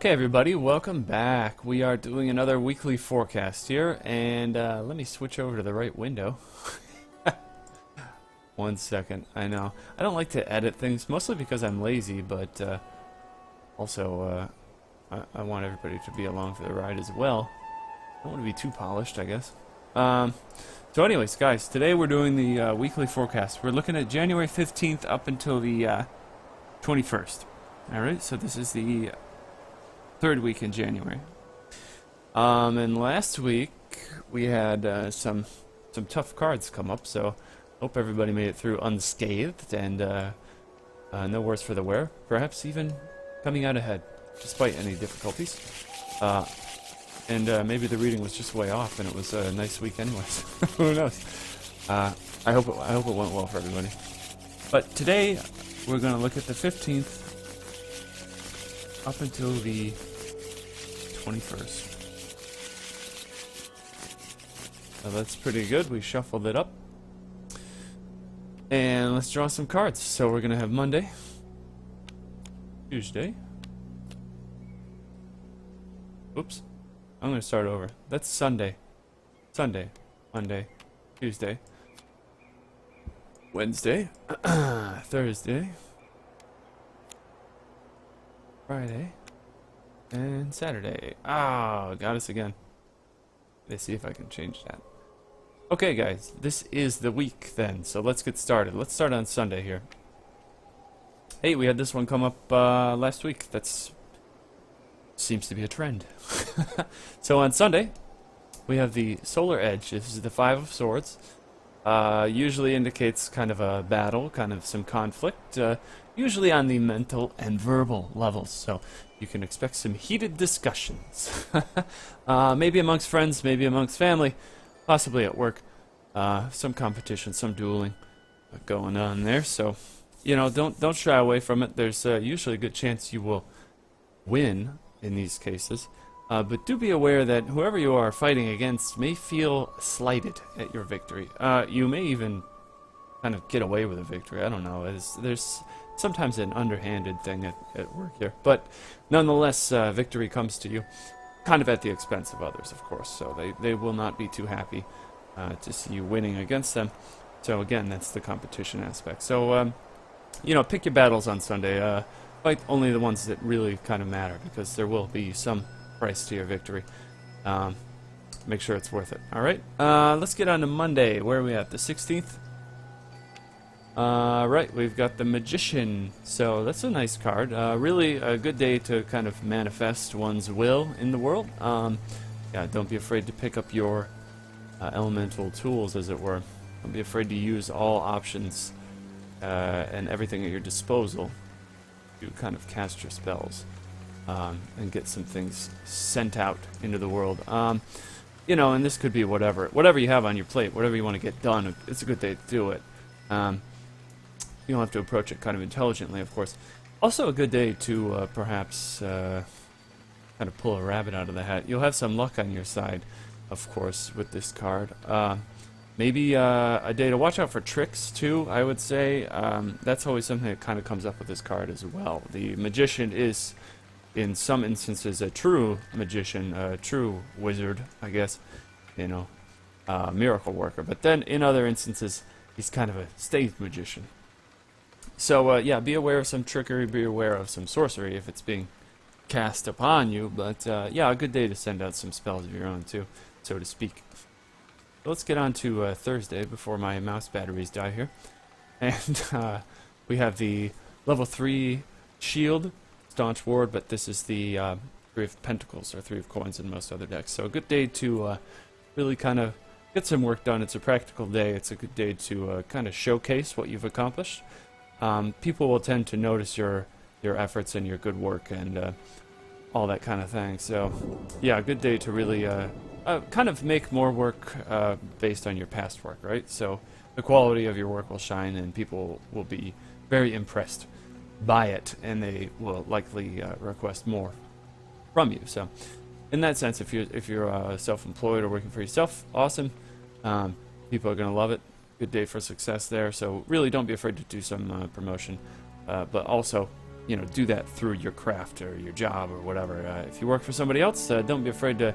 Okay, everybody, welcome back. We are doing another weekly forecast here, and let me switch over to the right window. 1 second. I know. I don't like to edit things, mostly because I'm lazy, but also I want everybody to be along for the ride as well. I don't want to be too polished, I guess. So anyways, guys, today we're doing the weekly forecast. We're looking at January 15th up until the 21st. Alright, so this is the third week in January. And last week we had some tough cards come up, so hope everybody made it through unscathed and no worse for the wear, perhaps even coming out ahead despite any difficulties. And maybe the reading was just way off and it was a nice week anyways. Who knows? I hope it went well for everybody. But today we're going to look at the 15th up until the 21st. So that's pretty good. We shuffled it up. And let's draw some cards. So we're going to have Monday, Tuesday. Oops. I'm going to start over. That's Sunday. Sunday, Monday, Tuesday, Wednesday, Thursday, Friday, and Saturday. Ah, got us again. Let's see if I can change that. Okay, guys, this is the week then, so let's get started. Let's start on Sunday here. Hey, we had this one come up last week. That's seems to be a trend. So on Sunday, we have the Solar Edge. This is the Five of Swords. Usually indicates kind of a battle, kind of some conflict, usually on the mental and verbal levels. So you can expect some heated discussions. Maybe amongst friends, maybe amongst family, possibly at work. Some competition, some dueling going on there. So, you know, don't shy away from it. There's usually a good chance you will win in these cases. But do be aware that whoever you are fighting against may feel slighted at your victory. You may even kind of get away with a victory. I don't know. There's sometimes an underhanded thing at work here. But nonetheless, victory comes to you kind of at the expense of others, of course. So they will not be too happy to see you winning against them. So again, that's the competition aspect. So, you know, pick your battles on Sunday. Fight only the ones that really kind of matter, because there will be some price to your victory. Make sure it's worth it. Alright, let's get on to Monday. Where are we at? The 16th? Right, we've got the Magician. So that's a nice card. Really a good day to kind of manifest one's will in the world. Yeah, don't be afraid to pick up your elemental tools, as it were. Don't be afraid to use all options and everything at your disposal to kind of cast your spells. And get some things sent out into the world. You know, and this could be whatever you have on your plate, whatever you want to get done. It's a good day to do it. You don't have to approach it kind of intelligently, of course. Also a good day to perhaps kind of pull a rabbit out of the hat. You'll have some luck on your side, of course, with this card. Maybe a day to watch out for tricks, too, I would say. That's always something that kind of comes up with this card as well. The Magician is, in some instances, a true magician, a true wizard, I guess, you know, miracle worker. But then in other instances, he's kind of a stage magician. So, yeah, be aware of some trickery, be aware of some sorcery if it's being cast upon you. But, yeah, a good day to send out some spells of your own, too, so to speak. Let's get on to Thursday before my mouse batteries die here. And we have the level 3 shield. Staunch Ward, but this is the Three of Pentacles, or Three of Coins in most other decks. So a good day to really kind of get some work done. It's a practical day. It's a good day to kind of showcase what you've accomplished. People will tend to notice your efforts and your good work and all that kind of thing. So yeah, a good day to really kind of make more work based on your past work, right? So the quality of your work will shine and people will be very impressed by it, and they will likely request more from you. So, in that sense, if you're self-employed or working for yourself, awesome. People are going to love it. Good day for success there. So, really, don't be afraid to do some promotion, but also do that through your craft or your job or whatever. If you work for somebody else, don't be afraid to,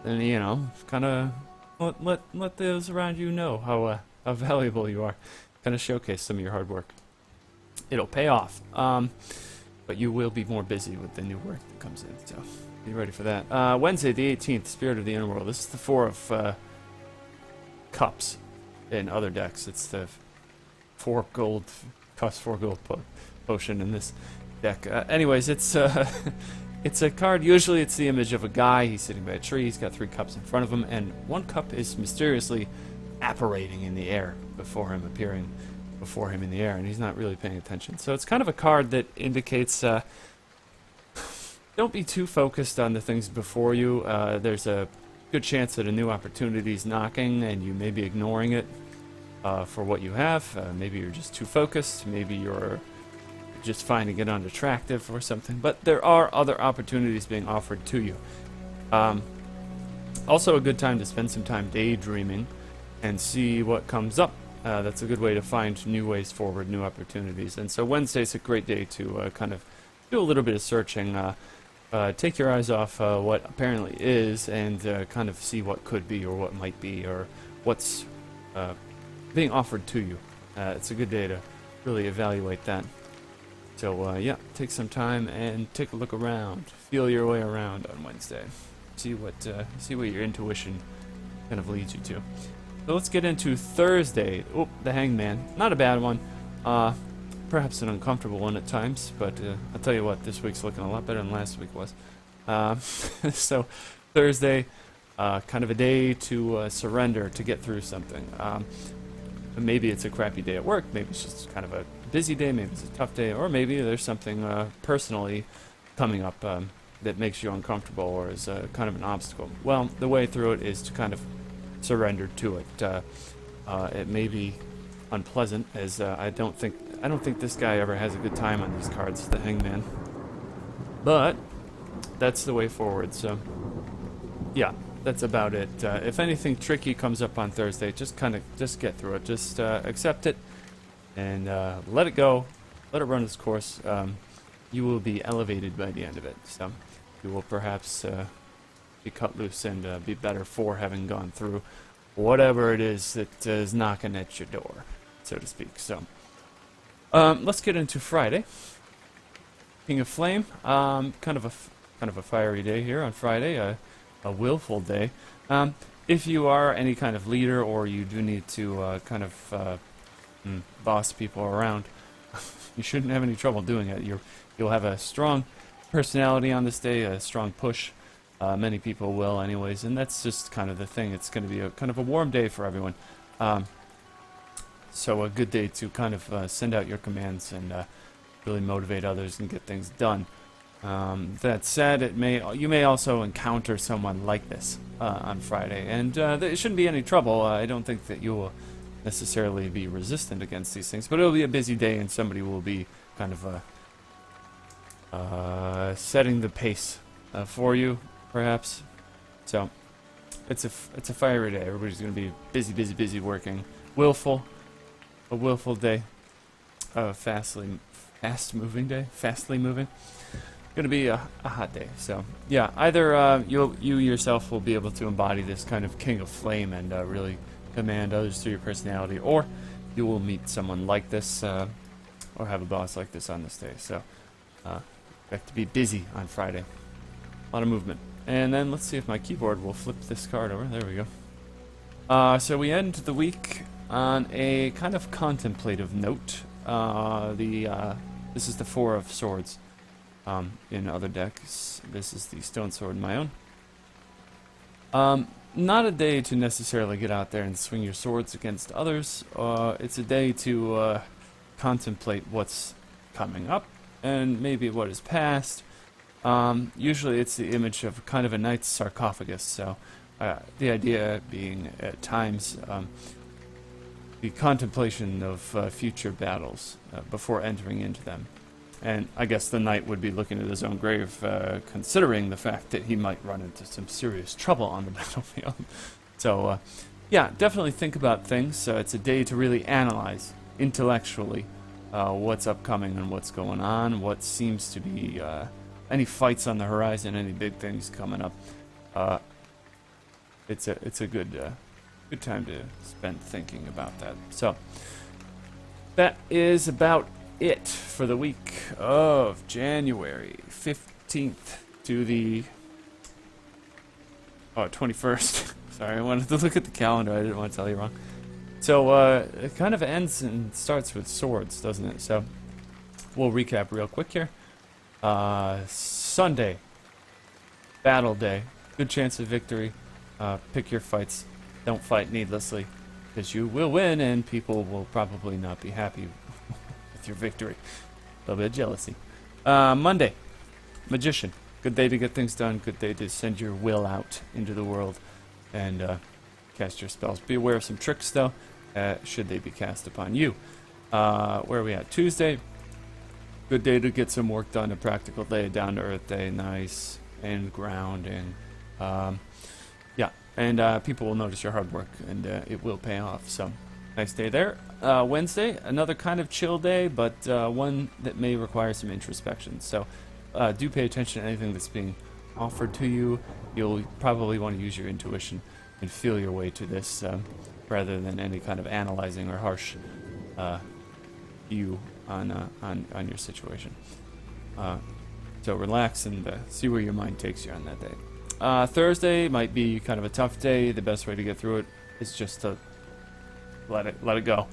kind of let those around you know how valuable you are. Kind of showcase some of your hard work. It'll pay off. But you will be more busy with the new work that comes in, so be ready for that. Wednesday, the 18th, Spirit of the Underworld. This is the 4 of cups in other decks. It's the 4 gold, cost 4 gold potion in this deck. Anyways, it's it's a card. Usually it's the image of a guy. He's sitting by a tree. He's got 3 cups in front of him, and 1 cup is mysteriously apparating in the air before him, appearing before him in the air, and he's not really paying attention. So it's kind of a card that indicates don't be too focused on the things before you. There's a good chance that a new opportunity is knocking, and you may be ignoring it for what you have. Maybe you're just too focused. Maybe you're just finding it unattractive or something. But there are other opportunities being offered to you. Also a good time to spend some time daydreaming and see what comes up. That's a good way to find new ways forward, new opportunities. And so Wednesday's a great day to kind of do a little bit of searching, take your eyes off what apparently is, and kind of see what could be or what might be or what's being offered to you. It's a good day to really evaluate that. So yeah, take some time and take a look around. Feel your way around on Wednesday. See what your intuition kind of leads you to. So let's get into Thursday. Oh, the Hangman. Not a bad one. Perhaps an uncomfortable one at times, but I'll tell you what, this week's looking a lot better than last week was. So Thursday, kind of a day to surrender, to get through something. Maybe it's a crappy day at work, maybe it's just kind of a busy day, maybe it's a tough day, or maybe there's something personally coming up that makes you uncomfortable or is kind of an obstacle. Well, the way through it is to kind of surrender to it. It may be unpleasant, as I don't think this guy ever has a good time on these cards, the Hangman. But that's the way forward. So yeah, that's about it. If anything tricky comes up on Thursday, just get through it. Just accept it and let it go. Let it run its course. You will be elevated by the end of it. So you will perhaps be cut loose and be better for having gone through whatever it is that is knocking at your door, so to speak. So let's get into Friday. King of Flame, kind of a fiery day here on Friday, a willful day. If you are any kind of leader, or you do need to boss people around, you shouldn't have any trouble doing it. You'll have a strong personality on this day, a strong push. Many people will anyways, and that's just kind of the thing. It's going to be a kind of a warm day for everyone. So a good day to kind of send out your commands and really motivate others and get things done. That said, you may also encounter someone like this on Friday, and there shouldn't be any trouble. I don't think that you will necessarily be resistant against these things, but it'll be a busy day, and somebody will be kind of setting the pace for you, perhaps. So it's a fiery day. Everybody's going to be busy working. A willful day. Fastly moving. Going to be a hot day. So yeah, either you yourself will be able to embody this kind of King of Flame and really command others through your personality, or you will meet someone like this, or have a boss like this on this day. So expect to be busy on Friday. A lot of movement. And then let's see if my keyboard will flip this card over. There we go. So we end the week on a kind of contemplative note. This is the 4 of Swords in other decks. This is the Stone Sword in my own. Not a day to necessarily get out there and swing your swords against others. It's a day to contemplate what's coming up and maybe what is past. Usually it's the image of kind of a knight's sarcophagus, so the idea being at times the contemplation of future battles before entering into them. And I guess the knight would be looking at his own grave, considering the fact that he might run into some serious trouble on the battlefield. So yeah, definitely think about things. It's a day to really analyze intellectually what's upcoming and what's going on, what seems to be any fights on the horizon, any big things coming up. It's a good time to spend thinking about that. So that is about it for the week of January 15th to the 21st. Sorry, I wanted to look at the calendar. I didn't want to tell you wrong. So it kind of ends and starts with swords, doesn't it? So we'll recap real quick here. Sunday, battle day. Good chance of victory. Pick your fights. Don't fight needlessly, because you will win and people will probably not be happy with your victory. A little bit of jealousy. Monday, magician. Good day to get things done. Good day to send your will out into the world and cast your spells. Be aware of some tricks, though, should they be cast upon you. Where are we at? Tuesday. Good day to get some work done. A practical day, down-to-earth day. Nice and grounding. Yeah, and people will notice your hard work, and it will pay off. So, nice day there. Wednesday, another kind of chill day, but one that may require some introspection. So, do pay attention to anything that's being offered to you. You'll probably want to use your intuition and feel your way to this, rather than any kind of analyzing or harsh view on your situation. So relax and see where your mind takes you on that day. Thursday might be kind of a tough day. The best way to get through it is just to let it go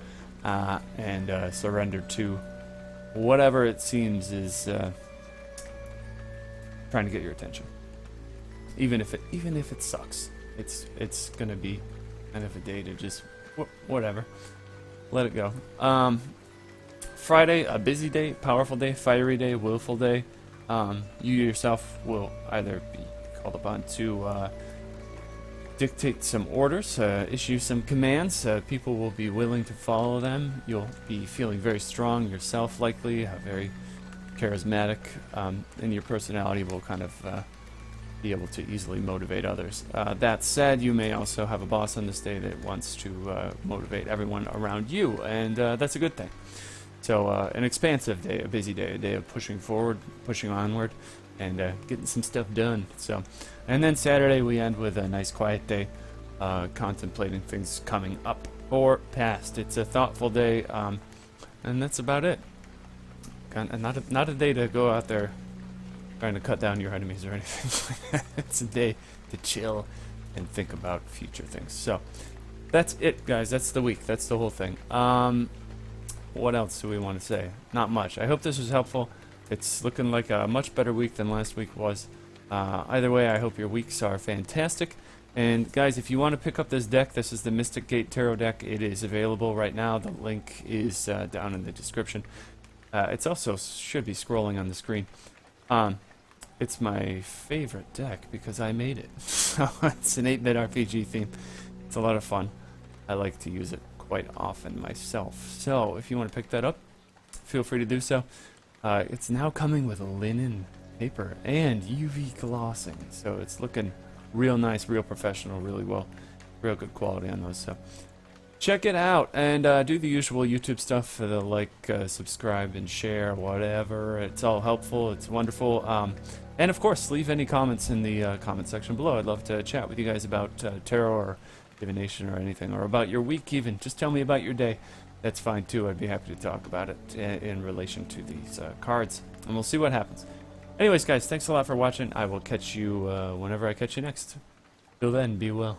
and surrender to whatever it seems is trying to get your attention. Even if it sucks, it's gonna be kind of a day to just whatever, let it go. Friday, a busy day, powerful day, fiery day, willful day. You yourself will either be called upon to dictate some orders, issue some commands. People will be willing to follow them. You'll be feeling very strong yourself, likely, very charismatic, and your personality will kind of be able to easily motivate others. That said, you may also have a boss on this day that wants to motivate everyone around you, and that's a good thing. So an expansive day, a busy day, a day of pushing forward, pushing onward, and getting some stuff done. So, and then Saturday we end with a nice quiet day, contemplating things coming up or past. It's a thoughtful day, and that's about it. Not a day to go out there trying to cut down your enemies or anything like that. It's a day to chill and think about future things. So that's it, guys. That's the week. That's the whole thing. What else do we want to say? Not much. I hope this was helpful. It's looking like a much better week than last week was. Either way, I hope your weeks are fantastic. And guys, if you want to pick up this deck, this is the Mystic Gate Tarot deck. It is available right now. The link is down in the description. It's also should be scrolling on the screen. It's my favorite deck because I made it. So it's an 8-bit RPG theme. It's a lot of fun. I like to use it quite often myself. So if you want to pick that up, feel free to do so. It's now coming with linen paper and UV glossing, so it's looking real nice, real professional, really well, real good quality on those. So check it out and do the usual YouTube stuff, the like, subscribe, and share, whatever. It's all helpful. It's wonderful. And of course, leave any comments in the comment section below. I'd love to chat with you guys about tarot or divination or anything, or about your week even. Just tell me about your day. That's fine too. I'd be happy to talk about it in relation to these cards, and we'll see what happens. Anyways, guys, thanks a lot for watching. I will catch you whenever I catch you next. Till then, be well.